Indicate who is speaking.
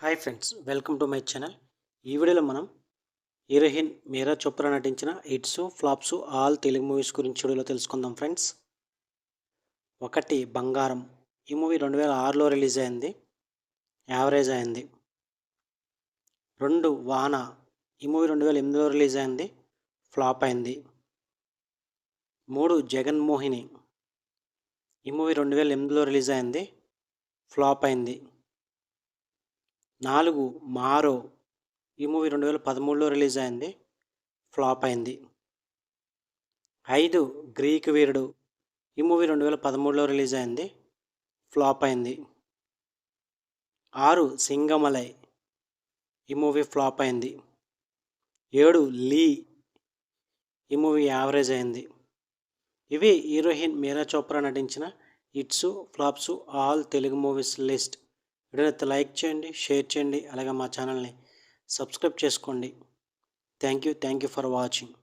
Speaker 1: Hi friends, welcome to my channel. ఈ వీడియోలో మనం హీరోయిన్ మీరా చోప్రా నటించిన hits flops all Telugu movies గురించి వీడియోలో తెలుసుకుందాం ఫ్రెండ్స్. 1 బంగారం ఈ మూవీ 2006లో రిలీజ్ అయింది, యావరేజ్ అయింది. 2 వాన ఈ మూవీ 2008లో రిలీజ్ అయింది, ఫ్లాప్ అయింది. 3 జగన్మోహిని ఈ మూవీ 2008లో రిలీజ్ అయింది, ఫ్లాప్ అయింది. 4 మారో ఈ మూవీ 2013లో రిలీజ్ అయింది, ఫ్లాప్ అయింది. 5 గ్రీక్ వీరుడు ఈ మూవీ 2013లో రిలీజ్ అయింది, ఫ్లాప్ అయింది. 6 సింగమలై ఈ మూవీ ఫ్లాప్ అయింది. 7 లీ ఈ మూవీ యావరేజ్ అయింది. ఇవి హీరోయిన్ మీరా చోప్రా నటించిన hits flops all Telugu movies list. వీడియోని లైక్ చేయండి, షేర్ చేయండి, అలాగే మా ఛానల్ని సబ్స్క్రైబ్ చేసుకోండి. Thank you for watching.